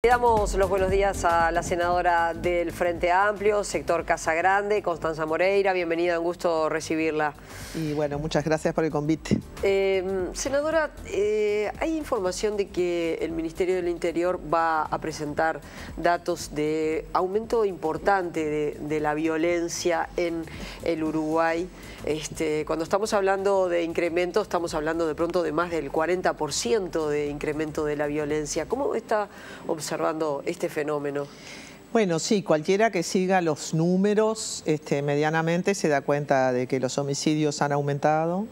Le damos los buenos días a la senadora del Frente Amplio, sector Casa Grande, Constanza Moreira. Bienvenida, un gusto recibirla. Y bueno, muchas gracias por el convite. Senadora, hay información de que el Ministerio del Interior va a presentar datos de aumento importante de la violencia en el Uruguay. Cuando estamos hablando de incremento, estamos hablando de pronto de más del 40% de incremento de la violencia. ¿Cómo está observando este fenómeno? Bueno, sí, cualquiera que siga los números medianamente se da cuenta de que los homicidios han aumentado.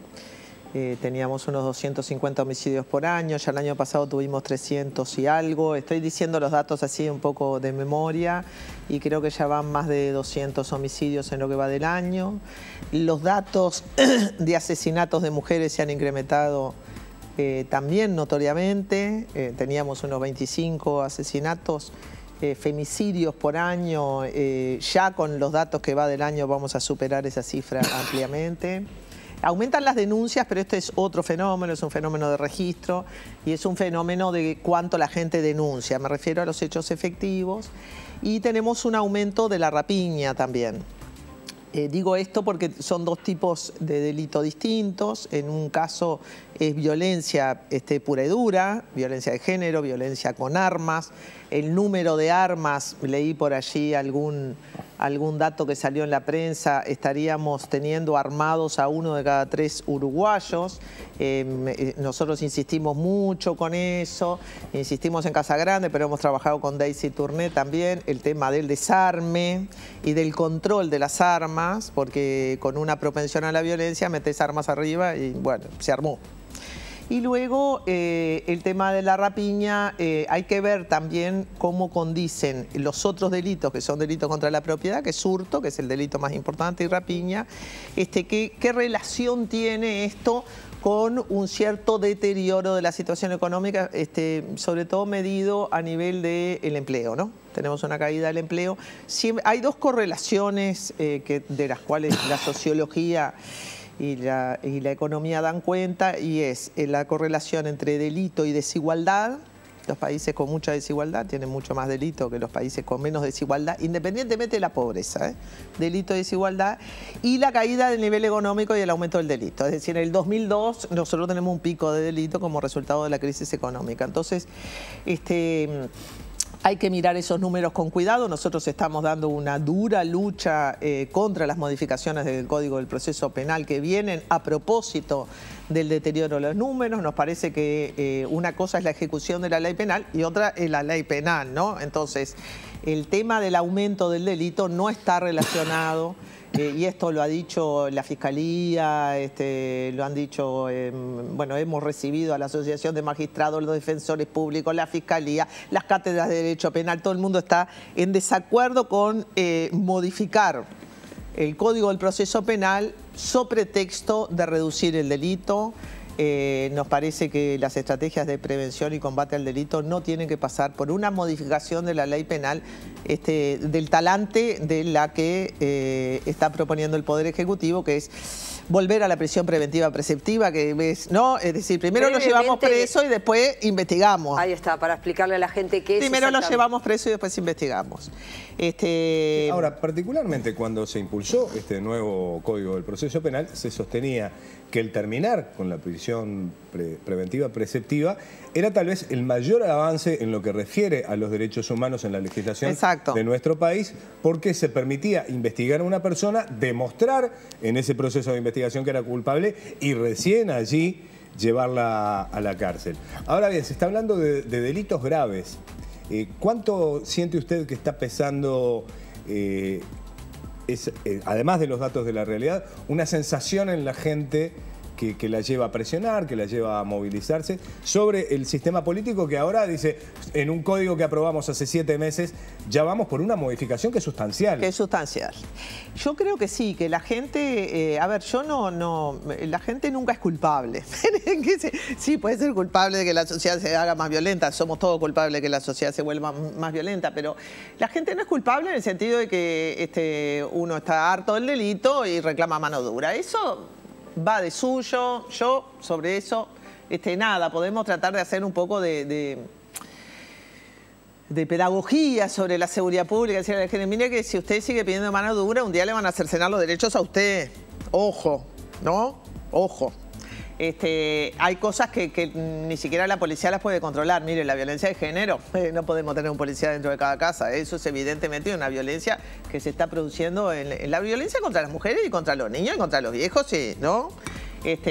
Teníamos unos 250 homicidios por año, ya el año pasado tuvimos 300 y algo. Estoy diciendo los datos así un poco de memoria y creo que ya van más de 200 homicidios en lo que va del año. Los datos de asesinatos de mujeres se han incrementado también notoriamente. Teníamos unos 25 asesinatos, femicidios por año. Ya con los datos que va del año vamos a superar esa cifra ampliamente. Aumentan las denuncias, pero este es otro fenómeno, es un fenómeno de registro y es un fenómeno de cuánto la gente denuncia. Me refiero a los hechos efectivos y tenemos un aumento de la rapiña también. Digo esto porque son dos tipos de delito distintos. En un caso es violencia pura y dura, violencia de género, violencia con armas. El número de armas, leí por allí algún dato que salió en la prensa, estaríamos teniendo armados a 1 de cada 3 uruguayos. Nosotros insistimos mucho con eso, insistimos en Casa Grande, pero hemos trabajado con Daisy Tourné también, el tema del desarme y del control de las armas, porque con una propensión a la violencia metes armas arriba y bueno, se armó. Y luego el tema de la rapiña, hay que ver también cómo condicen los otros delitos, que son delitos contra la propiedad, que es hurto, que es el delito más importante, y rapiña. ¿Qué relación tiene esto con un cierto deterioro de la situación económica, sobre todo medido a nivel del empleo, ¿no? Tenemos una caída del empleo. Hay dos correlaciones de las cuales la sociología y la economía dan cuenta, y es la correlación entre delito y desigualdad. Los países con mucha desigualdad tienen mucho más delito que los países con menos desigualdad, independientemente de la pobreza, delito y desigualdad, y la caída del nivel económico y el aumento del delito. Es decir, en el 2002 nosotros tenemos un pico de delito como resultado de la crisis económica. Entonces, hay que mirar esos números con cuidado. Nosotros estamos dando una dura lucha contra las modificaciones del Código del Proceso Penal que vienen a propósito del deterioro de los números. Nos parece que una cosa es la ejecución de la ley penal y otra es la ley penal, ¿no? Entonces, el tema del aumento del delito no está relacionado. Y esto lo ha dicho la Fiscalía, lo han dicho, bueno, hemos recibido a la Asociación de Magistrados, los defensores públicos, la Fiscalía, las cátedras de Derecho Penal. Todo el mundo está en desacuerdo con modificar el Código del Proceso Penal sobre texto de reducir el delito. Nos parece que las estrategias de prevención y combate al delito no tienen que pasar por una modificación de la ley penal del talante de la que está proponiendo el Poder Ejecutivo, que es volver a la prisión preventiva preceptiva, ¿no? Es decir, primero lo llevamos preso y después investigamos. Ahí está, para explicarle a la gente qué es. Primero lo llevamos preso y después investigamos. Ahora, particularmente cuando se impulsó este nuevo Código del Proceso Penal, se sostenía que el terminar con la prisión preventiva preceptiva era tal vez el mayor avance en lo que refiere a los derechos humanos en la legislación de nuestro país, porque se permitía investigar a una persona, demostrar en ese proceso de investigación que era culpable y recién allí llevarla a la cárcel. Ahora bien, se está hablando de delitos graves. ¿Cuánto siente usted que está pesando, además de los datos de la realidad, una sensación en la gente que la lleva a presionar, que la lleva a movilizarse sobre el sistema político, que ahora dice, en un código que aprobamos hace 7 meses, ya vamos por una modificación que es sustancial? Que es sustancial. Yo creo que sí, que la gente, la gente nunca es culpable. Sí, puede ser culpable de que la sociedad se haga más violenta, somos todos culpables de que la sociedad se vuelva más violenta, pero la gente no es culpable en el sentido de que uno está harto del delito y reclama mano dura. Eso va de suyo. Yo sobre eso, nada, podemos tratar de hacer un poco de de pedagogía sobre la seguridad pública. Decir a la gente, mire que si usted sigue pidiendo mano dura, un día le van a cercenar los derechos a usted. Ojo, ¿no? Ojo. Hay cosas que ni siquiera la policía las puede controlar. Mire, la violencia de género, no podemos tener un policía dentro de cada casa. Eso es evidentemente una violencia que se está produciendo en la violencia contra las mujeres y contra los niños y contra los viejos, sí, ¿no? Es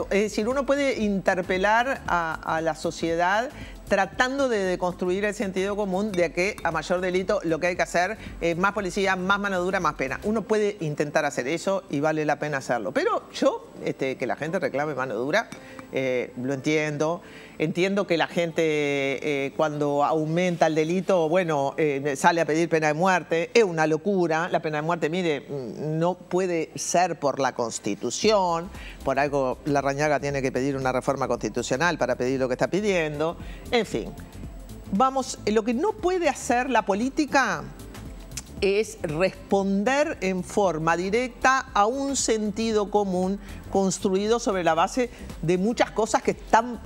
decir, uno puede interpelar a la sociedad tratando de deconstruir el sentido común de que a mayor delito lo que hay que hacer es más policía, más mano dura, más pena. Uno puede intentar hacer eso y vale la pena hacerlo. Pero yo, que la gente reclame mano dura, lo entiendo. Entiendo que la gente cuando aumenta el delito, bueno, sale a pedir pena de muerte. Es una locura. La pena de muerte, mire, no puede ser por la Constitución. Por algo Larrañaga tiene que pedir una reforma constitucional para pedir lo que está pidiendo. En fin, vamos, lo que no puede hacer la política es responder en forma directa a un sentido común construido sobre la base de muchas cosas que están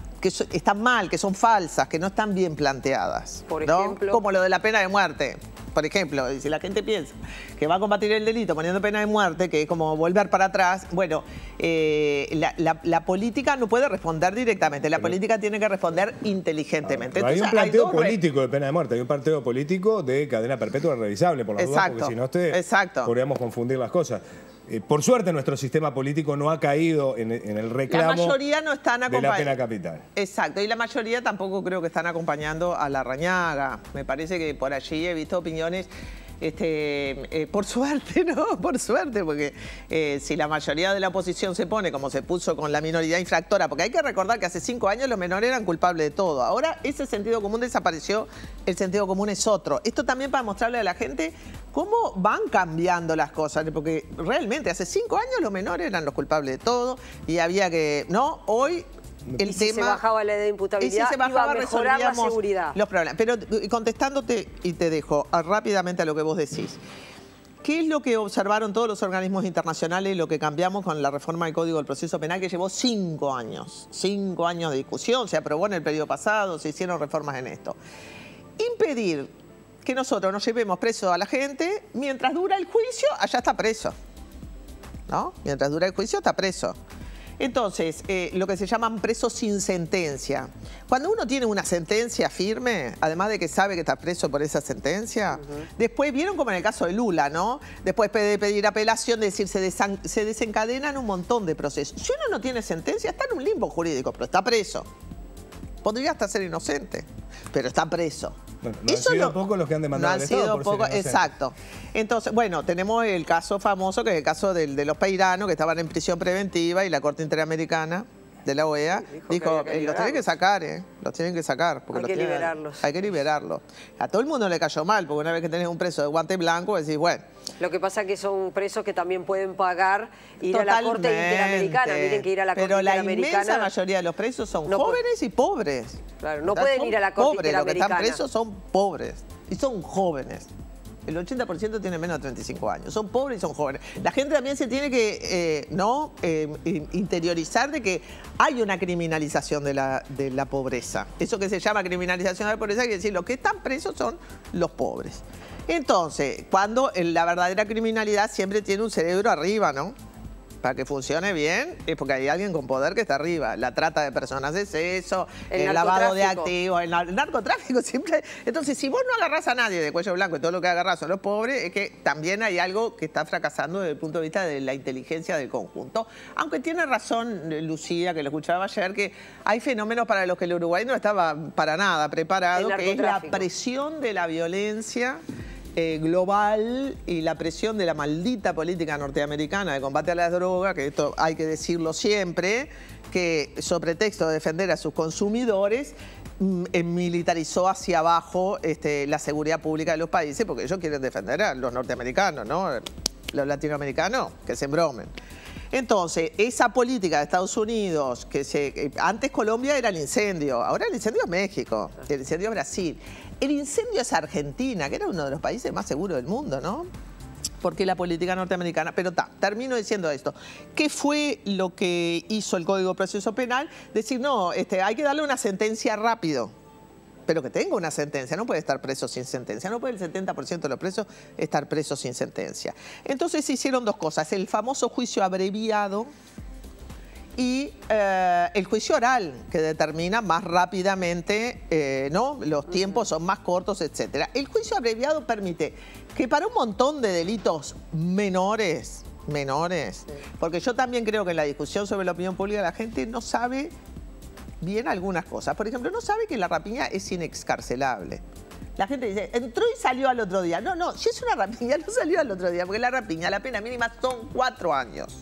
mal, que son falsas, que no están bien planteadas. Por ejemplo, ¿no? Como lo de la pena de muerte. Por ejemplo, si la gente piensa que va a combatir el delito poniendo pena de muerte, que es como volver para atrás, bueno, la política no puede responder directamente, la política tiene que responder inteligentemente. Entonces, hay un planteo político de pena de muerte, hay un planteo político de cadena perpetua revisable, por las dudas, porque si no podríamos confundir las cosas. Por suerte nuestro sistema político no ha caído en el reclamo la mayoría no están de la pena capital. Exacto, y la mayoría tampoco creo que están acompañando a Larrañaga. Me parece que por allí he visto opiniones, por suerte, ¿no? Por suerte, porque si la mayoría de la oposición se pone como se puso con la minoría infractora, porque hay que recordar que hace 5 años los menores eran culpables de todo. Ahora ese sentido común desapareció, el sentido común es otro. Esto también para mostrarle a la gente cómo van cambiando las cosas, porque realmente hace 5 años los menores eran los culpables de todo y había que, ¿no? Hoy el si se bajaba la edad de imputabilidad, si se bajaba, iba a mejorar la seguridad. Los problemas. Pero contestándote, y te dejo rápidamente a lo que vos decís. ¿Qué es lo que observaron todos los organismos internacionales y lo que cambiamos con la reforma del Código del Proceso Penal, que llevó 5 años? 5 años de discusión, se aprobó en el periodo pasado, se hicieron reformas en esto. Impedir que nosotros nos llevemos preso a la gente, mientras dura el juicio, allá está preso. ¿No? Mientras dura el juicio, está preso. Entonces, lo que se llaman presos sin sentencia. Cuando uno tiene una sentencia firme, además de que sabe que está preso por esa sentencia, después, vieron como en el caso de Lula, ¿no? Después de pedir apelación, de decir, se desencadenan un montón de procesos. Si uno no tiene sentencia, está en un limbo jurídico, pero está preso. Podría hasta ser inocente, pero está preso. Bueno, no han sido pocos los que han demandado al Estado por ser inocentes. Exacto. Entonces, bueno, tenemos el caso famoso, que es el caso de los peiranos, que estaban en prisión preventiva y la Corte Interamericana de la OEA dijo, los tienen que sacar, los tienen que sacar. Porque hay que liberarlos. Hay que liberarlos. A todo el mundo le cayó mal, porque una vez que tenés un preso de guante blanco, decís, bueno. Lo que pasa es que son presos que también pueden pagar ir a la Corte Interamericana. Miren que ir a la Corte Interamericana... Pero la inmensa mayoría de los presos son jóvenes y pobres. Claro, no pueden ir a la Corte Interamericana. Los que están presos son pobres y son jóvenes. El 80% tiene menos de 35 años. Son pobres y son jóvenes. La gente también se tiene que interiorizar de que hay una criminalización de la pobreza. Eso que se llama criminalización de la pobreza quiere decir los que están presos son los pobres. Entonces, cuando la verdadera criminalidad siempre tiene un cerebro arriba, ¿no? Para que funcione bien, es porque hay alguien con poder que está arriba. La trata de personas es eso, el lavado de activos, el narcotráfico siempre. Entonces, si vos no agarrás a nadie de cuello blanco y todo lo que agarrás son los pobres, es que también hay algo que está fracasando desde el punto de vista de la inteligencia del conjunto. Aunque tiene razón Lucía, que lo escuchaba ayer, que hay fenómenos para los que el Uruguay no estaba para nada preparado, que es la presión de la violencia global y la presión de la maldita política norteamericana de combate a las drogas, que esto hay que decirlo siempre, que sobre pretexto de defender a sus consumidores militarizó hacia abajo la seguridad pública de los países, porque ellos quieren defender a los norteamericanos, ¿no? Los latinoamericanos, que se embromen. Entonces, esa política de Estados Unidos, antes Colombia era el incendio, ahora el incendio es México, el incendio es Brasil. El incendio es Argentina, que era uno de los países más seguros del mundo, ¿no? Porque la política norteamericana... Pero termino diciendo esto. ¿Qué fue lo que hizo el Código de Proceso Penal? Decir, no, hay que darle una sentencia rápido. pero que tenga una sentencia. No puede estar preso sin sentencia. No puede el 70% de los presos estar presos sin sentencia. Entonces se hicieron dos cosas. El famoso juicio abreviado y el juicio oral, que determina más rápidamente, ¿no? Los tiempos son más cortos, etc. El juicio abreviado permite que para un montón de delitos menores, porque yo también creo que en la discusión sobre la opinión pública la gente no sabe bien algunas cosas. Por ejemplo, no sabe que la rapiña es inexcarcelable. La gente dice, entró y salió al otro día. No, si es una rapiña, no salió al otro día, porque la rapiña, la pena mínima son 4 años.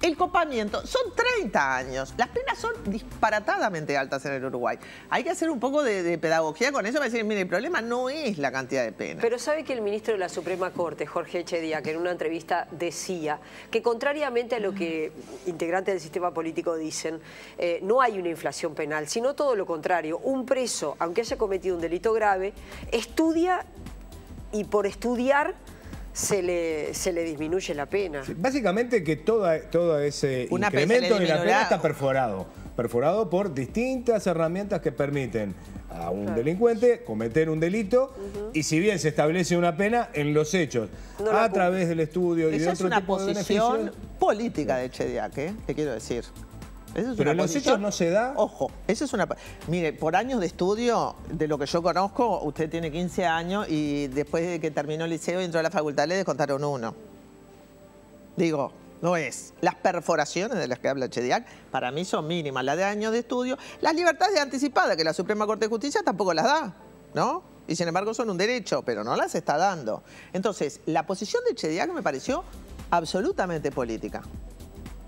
El copamiento son 30 años. Las penas son disparatadamente altas en el Uruguay. Hay que hacer un poco de pedagogía con eso para decir, mire, el problema no es la cantidad de penas. Pero sabe que el ministro de la Suprema Corte, Jorge Echedía, que en una entrevista decía que contrariamente a lo que integrantes del sistema político dicen, no hay una inflación penal, sino todo lo contrario. Un preso, aunque haya cometido un delito grave, estudia y por estudiar se le disminuye la pena. Sí, básicamente que todo ese incremento de la pena está perforado por distintas herramientas que permiten a un delincuente cometer un delito y si bien se establece una pena en los hechos, a través del estudio y de otro tipo de beneficios. Esa es una posición política de Echediac, te quiero decir. Pero en los hechos no se da. Ojo, eso es una... Mire, por años de estudio, de lo que yo conozco, usted tiene 15 años y después de que terminó el liceo y entró a la facultad le descontaron 1. Digo, no es. Las perforaciones de las que habla Echediac para mí son mínimas. Las de años de estudio, las libertades anticipadas que la Suprema Corte de Justicia tampoco las da, ¿no? Y sin embargo son un derecho, pero no las está dando. Entonces, la posición de Echediac me pareció absolutamente política.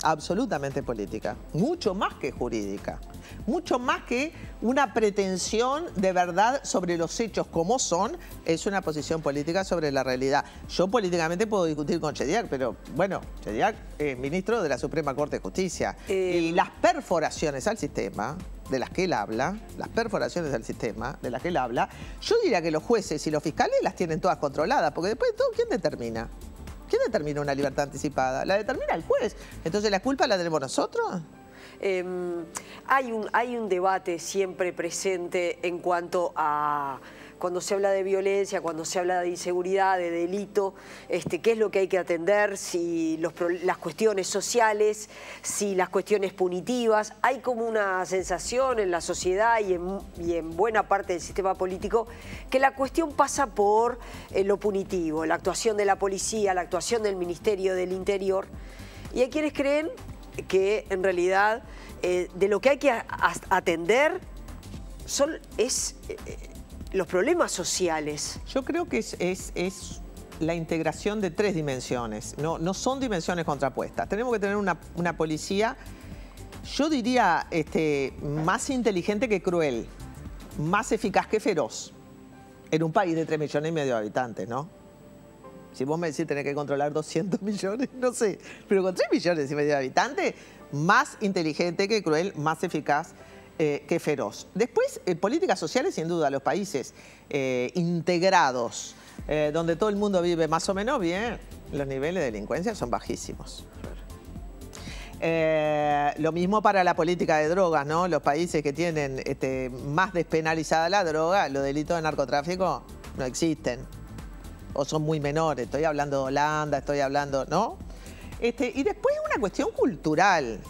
Absolutamente política, mucho más que jurídica, mucho más que una pretensión de verdad sobre los hechos como son, es una posición política sobre la realidad. Yo políticamente puedo discutir con Echediac, pero bueno, Echediac es ministro de la Suprema Corte de Justicia y las perforaciones al sistema de las que él habla, yo diría que los jueces y los fiscales las tienen todas controladas, porque después de todo, ¿quién determina? ¿Quién determina una libertad anticipada? La determina el juez. Entonces, ¿la culpa la tenemos nosotros? Hay un debate siempre presente en cuanto a cuando se habla de violencia, cuando se habla de inseguridad, de delito, qué es lo que hay que atender, si las cuestiones sociales, si las cuestiones punitivas. Hay como una sensación en la sociedad y en buena parte del sistema político que la cuestión pasa por lo punitivo, la actuación de la policía, la actuación del Ministerio del Interior. Y hay quienes creen que en realidad de lo que hay que atender es los problemas sociales. Yo creo que es la integración de 3 dimensiones, no son dimensiones contrapuestas. Tenemos que tener una policía, yo diría, más inteligente que cruel, más eficaz que feroz, en un país de 3,5 millones de habitantes, ¿no? Si vos me decís tener que controlar 200 millones, no sé, pero con 3,5 millones de habitantes, más inteligente que cruel, más eficaz que feroz. Después, políticas sociales, sin duda, los países integrados, donde todo el mundo vive más o menos bien, los niveles de delincuencia son bajísimos. Lo mismo para la política de drogas, ¿no? Los países que tienen más despenalizada la droga, los delitos de narcotráfico no existen. O son muy menores. Estoy hablando de Holanda, estoy hablando, ¿no? Y después una cuestión cultural.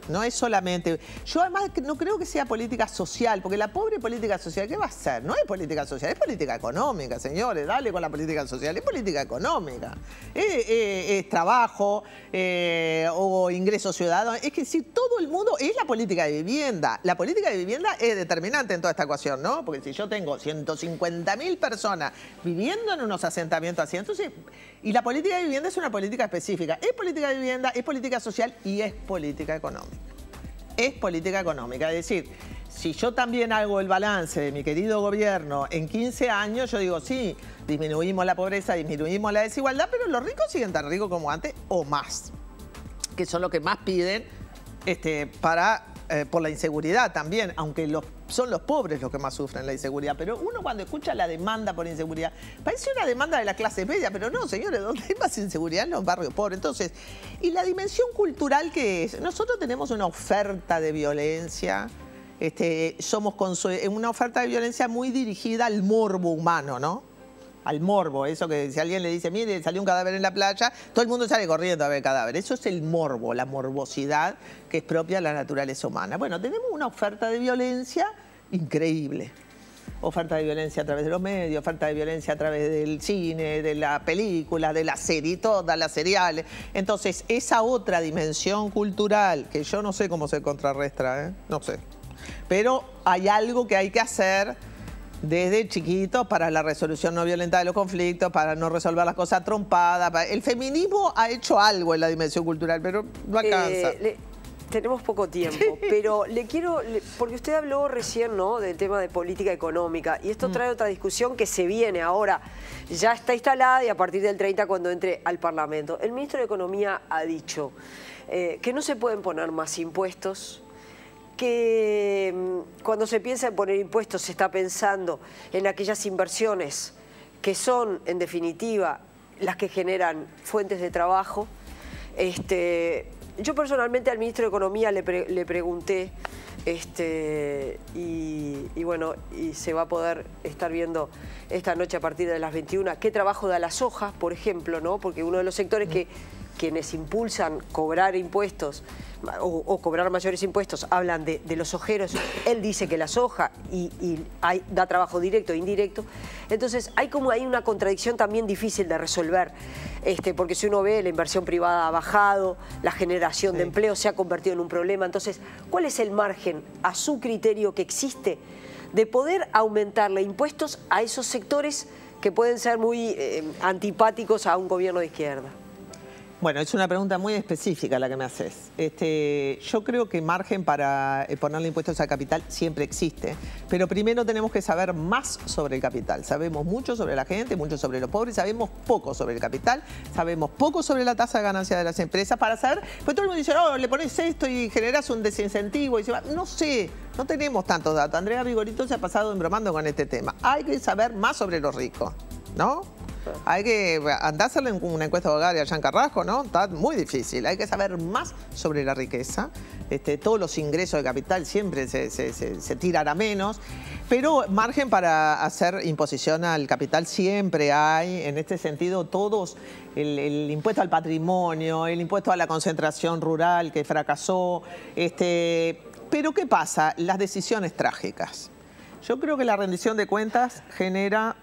No es solamente... Yo además no creo que sea política social, porque la pobre política social, ¿qué va a ser? No es política social, es política económica, señores. Dale con la política social, es política económica. Es trabajo o ingreso ciudadano. Es que si todo el mundo... Es la política de vivienda. La política de vivienda es determinante en toda esta ecuación, ¿no? Porque si yo tengo 150.000 personas viviendo en unos asentamientos así, entonces... Y la política de vivienda es una política específica. Es política de vivienda, es política social y es política económica. Es política económica. Es decir, si yo también hago el balance de mi querido gobierno en 15 años, yo digo, sí, disminuimos la pobreza, disminuimos la desigualdad, pero los ricos siguen tan ricos como antes o más, que son los que más piden por la inseguridad también, aunque son los pobres los que más sufren la inseguridad. Pero uno cuando escucha la demanda por inseguridad, parece una demanda de la clase media, pero no, señores, donde hay más inseguridad en los barrios pobres. Entonces, y la dimensión cultural que es, nosotros tenemos una oferta de violencia somos una oferta de violencia muy dirigida al morbo humano, ¿no? Al morbo, eso que si alguien le dice, mire, salió un cadáver en la playa, todo el mundo sale corriendo a ver el cadáver. Eso es el morbo, la morbosidad que es propia de la naturaleza humana. Bueno, tenemos una oferta de violencia increíble. Oferta de violencia a través de los medios, oferta de violencia a través del cine, de la película, de la serie, todas las seriales. Entonces, esa otra dimensión cultural, que yo no sé cómo se contrarrestra, no sé. Pero hay algo que hay que hacer desde chiquitos para la resolución no violenta de los conflictos, para no resolver las cosas trompadas. El feminismo ha hecho algo en la dimensión cultural, pero no alcanza. Tenemos poco tiempo, pero porque usted habló recién, ¿no?, del tema de política económica, y esto trae otra discusión que se viene ahora, ya está instalada y a partir del 30 cuando entre al Parlamento. El ministro de Economía ha dicho que no se pueden poner más impuestos, que cuando se piensa en poner impuestos se está pensando en aquellas inversiones que son, en definitiva, las que generan fuentes de trabajo. Yo personalmente al ministro de Economía le pregunté, y bueno, y se va a poder estar viendo esta noche a partir de las 21, qué trabajo da la soja, por ejemplo, ¿no? Porque uno de los sectores que quienes impulsan cobrar impuestos o cobrar mayores impuestos hablan de los sojeros. Él dice que la soja da trabajo directo e indirecto. Entonces hay una contradicción también difícil de resolver, porque si uno ve, la inversión privada ha bajado, la generación de empleo se ha convertido en un problema. Entonces, ¿cuál es el margen, a su criterio, que existe de poder aumentarle impuestos a esos sectores que pueden ser muy antipáticos a un gobierno de izquierda? Bueno, es una pregunta muy específica la que me haces. Yo creo que margen para ponerle impuestos al capital siempre existe, pero primero tenemos que saber más sobre el capital. Sabemos mucho sobre la gente, mucho sobre los pobres, sabemos poco sobre el capital, sabemos poco sobre la tasa de ganancia de las empresas para saber, pues todo el mundo dice, oh, le pones esto y generas un desincentivo y se va. No sé, no tenemos tantos datos. Andrea Vigorito se ha pasado embromando con este tema. Hay que saber más sobre los ricos, ¿no? Hay que andar a hacerle una encuesta hogaria allá en Carrasco, ¿no? Está muy difícil. Hay que saber más sobre la riqueza. Todos los ingresos de capital siempre se tiran a menos. Pero margen para hacer imposición al capital siempre hay. En este sentido, todos, el impuesto al patrimonio, el impuesto a la concentración rural que fracasó. Pero ¿qué pasa? Las decisiones trágicas. Yo creo que la rendición de cuentas genera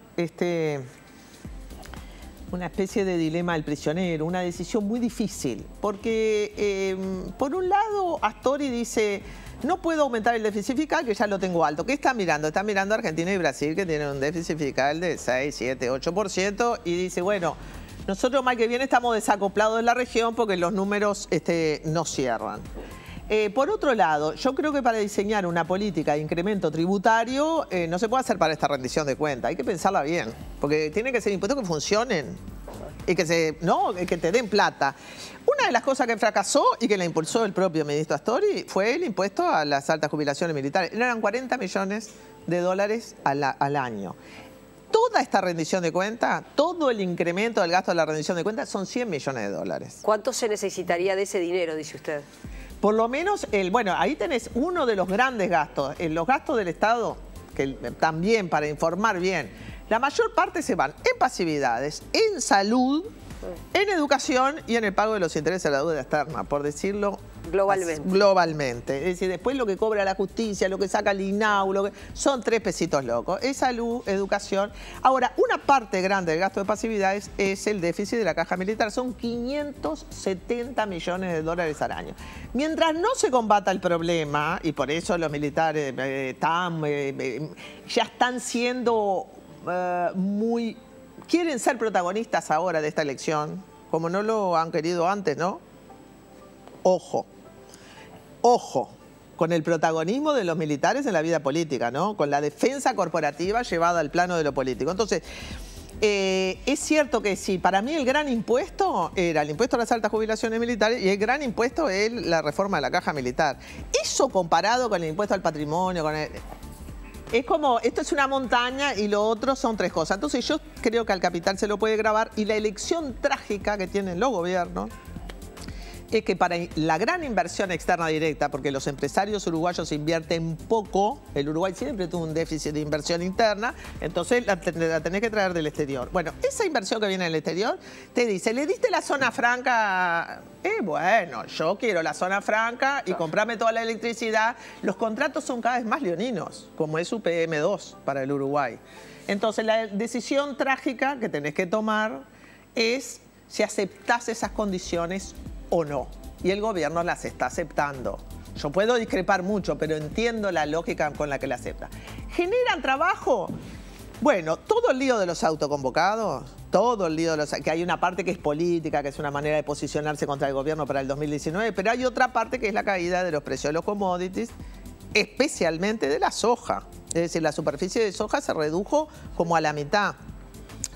una especie de dilema del prisionero, una decisión muy difícil, porque por un lado Astori dice, no puedo aumentar el déficit fiscal, que ya lo tengo alto. ¿Qué está mirando? Está mirando a Argentina y Brasil, que tienen un déficit fiscal de 6, 7, 8%, y dice, bueno, nosotros más que bien estamos desacoplados de la región porque los números no cierran. Por otro lado, yo creo que para diseñar una política de incremento tributario no se puede hacer para esta rendición de cuentas, hay que pensarla bien, porque tienen que ser impuestos que funcionen y que te den plata. Una de las cosas que fracasó y que la impulsó el propio ministro Astori fue el impuesto a las altas jubilaciones militares. Eran 40 millones de dólares al año. Toda esta rendición de cuentas, todo el incremento del gasto de la rendición de cuentas son 100 millones de dólares. ¿Cuánto se necesitaría de ese dinero, dice usted? Por lo menos, bueno, ahí tenés uno de los grandes gastos. Los gastos del Estado, que también para informar bien, la mayor parte se van en pasividades, en salud, en educación y en el pago de los intereses de la deuda externa, por decirlo globalmente. Es decir, después lo que cobra la justicia, lo que saca el INAU, son 3 pesitos locos. Es salud, educación. Ahora, una parte grande del gasto de pasividades es el déficit de la caja militar. Son 570 millones de dólares al año. Mientras no se combata el problema, y por eso los militares ya están siendo quieren ser protagonistas ahora de esta elección, como no lo han querido antes, ¿no? Ojo, ojo, con el protagonismo de los militares en la vida política, ¿no? Con la defensa corporativa llevada al plano de lo político. Entonces, es cierto que sí, para mí el gran impuesto era el impuesto a las altas jubilaciones militares y el gran impuesto es la reforma de la caja militar. Eso comparado con el impuesto al patrimonio, es como, esto es una montaña y lo otro son 3 cosas. Entonces yo creo que al capital se lo puede grabar y la elección trágica que tienen los gobiernos es que para la gran inversión externa directa, porque los empresarios uruguayos invierten poco, el Uruguay siempre tuvo un déficit de inversión interna, entonces la tenés que traer del exterior. Bueno, esa inversión que viene del exterior te dice, le diste la zona franca, bueno, yo quiero la zona franca y comprame toda la electricidad. Los contratos son cada vez más leoninos, como es UPM2 para el Uruguay. Entonces la decisión trágica que tenés que tomar es si aceptás esas condiciones o no. Y el gobierno las está aceptando. Yo puedo discrepar mucho, pero entiendo la lógica con la que la acepta. ¿Generan trabajo? Bueno, todo el lío de los autoconvocados, todo el lío de los... que hay una parte que es política, que es una manera de posicionarse contra el gobierno para el 2019, pero hay otra parte que es la caída de los precios de los commodities, especialmente de la soja. Es decir, la superficie de soja se redujo como a la mitad.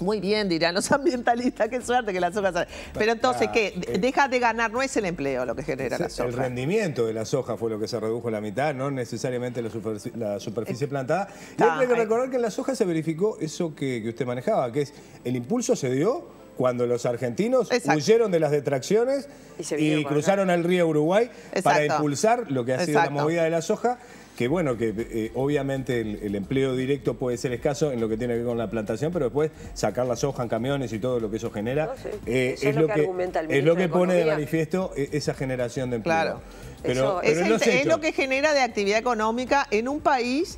Muy bien, dirán los ambientalistas, qué suerte que la soja sale. Pero entonces, ¿qué? Deja de ganar, no es el empleo lo que genera la soja. El rendimiento de la soja fue lo que se redujo a la mitad, no necesariamente la superficie plantada. Y hay que recordar que en la soja se verificó eso que usted manejaba, que es el impulso se dio cuando los argentinos huyeron de las detracciones y cruzaron el río Uruguay para impulsar lo que ha sido la movida de la soja. Que bueno, que obviamente el empleo directo puede ser escaso en lo que tiene que ver con la plantación, pero después sacar la soja en camiones y todo lo que eso genera, es lo que pone de manifiesto esa generación de empleo. Claro. Pero es lo que genera de actividad económica en un país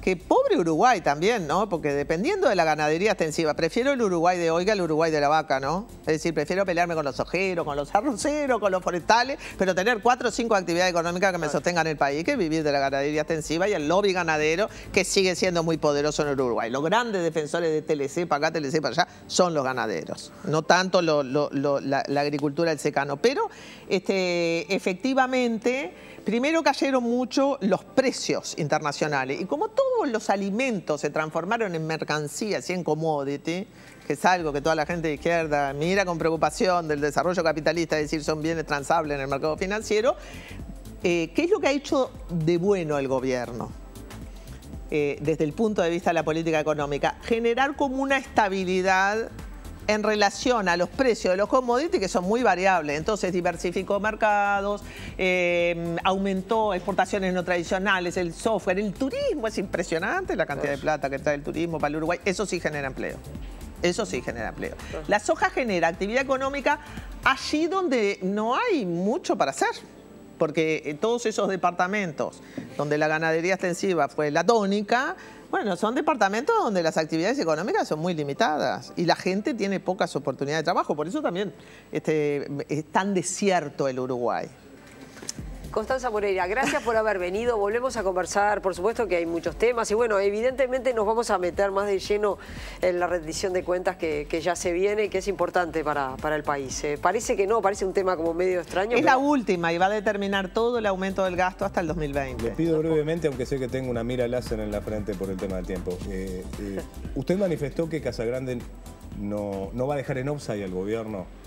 que pobre Uruguay también, ¿no? Porque dependiendo de la ganadería extensiva, prefiero el Uruguay de hoy que el Uruguay de la vaca, ¿no? Es decir, prefiero pelearme con los sojeros, con los arroceros, con los forestales, pero tener 4 o 5 actividades económicas que me sostengan el país que vivir de la ganadería extensiva y el lobby ganadero que sigue siendo muy poderoso en el Uruguay. Los grandes defensores de TLC para acá, TLC para allá, son los ganaderos, no tanto la agricultura del secano. Pero efectivamente, primero cayeron mucho los precios internacionales y como todos los alimentos se transformaron en mercancías y en commodity, que es algo que toda la gente de izquierda mira con preocupación del desarrollo capitalista, es decir, son bienes transables en el mercado financiero, ¿qué es lo que ha hecho de bueno el gobierno? Desde el punto de vista de la política económica, generar como una estabilidad en relación a los precios de los commodities que son muy variables. Entonces diversificó mercados, aumentó exportaciones no tradicionales, el software, el turismo. Es impresionante la cantidad de plata que trae el turismo para el Uruguay. Eso sí genera empleo. Eso sí genera empleo. La soja genera actividad económica allí donde no hay mucho para hacer. Porque todos esos departamentos donde la ganadería extensiva fue la tónica, bueno, son departamentos donde las actividades económicas son muy limitadas y la gente tiene pocas oportunidades de trabajo. Por eso también es tan desierto el Uruguay. Constanza Moreira, gracias por haber venido. Volvemos a conversar, por supuesto que hay muchos temas y bueno, evidentemente nos vamos a meter más de lleno en la rendición de cuentas que ya se viene y que es importante para el país. Parece que no, parece un tema como medio extraño. Es la última y va a determinar todo el aumento del gasto hasta el 2020. Le pido brevemente, aunque sé que tengo una mira láser en la frente por el tema del tiempo. Usted manifestó que Casagrande no va a dejar en offside al gobierno.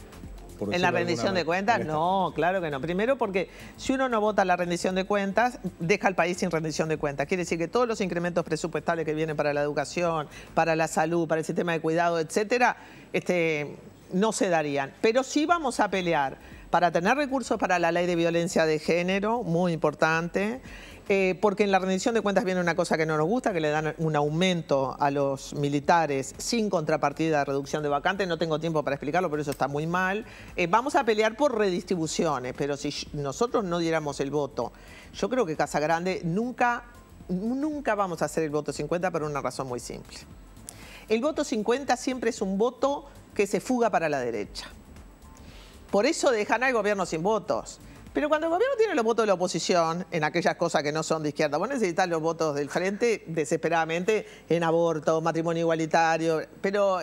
¿En la rendición de cuentas? No, claro que no. Primero porque si uno no vota la rendición de cuentas, deja al país sin rendición de cuentas. Quiere decir que todos los incrementos presupuestales que vienen para la educación, para la salud, para el sistema de cuidado, etcétera, no se darían. Pero sí vamos a pelear para tener recursos para la ley de violencia de género, muy importante. Porque en la rendición de cuentas viene una cosa que no nos gusta, que le dan un aumento a los militares sin contrapartida de reducción de vacantes. No tengo tiempo para explicarlo, pero eso está muy mal. Vamos a pelear por redistribuciones, pero si nosotros no diéramos el voto, yo creo que Casagrande nunca vamos a hacer el voto 50 por una razón muy simple. El voto 50 siempre es un voto que se fuga para la derecha. Por eso dejan al gobierno sin votos. Pero cuando el gobierno tiene los votos de la oposición, en aquellas cosas que no son de izquierda, vos necesitas los votos del frente desesperadamente en aborto, matrimonio igualitario, pero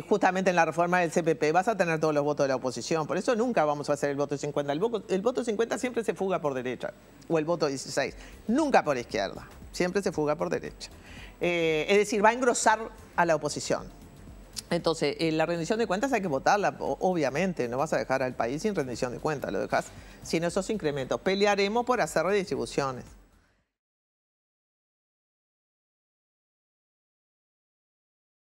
justamente en la reforma del CPP vas a tener todos los votos de la oposición. Por eso nunca vamos a hacer el voto 50. El voto 50 siempre se fuga por derecha, o el voto 16, nunca por izquierda, siempre se fuga por derecha. Es decir, va a engrosar a la oposición. Entonces, la rendición de cuentas hay que votarla, obviamente, no vas a dejar al país sin rendición de cuentas, lo dejas sin esos incrementos. Pelearemos por hacer redistribuciones.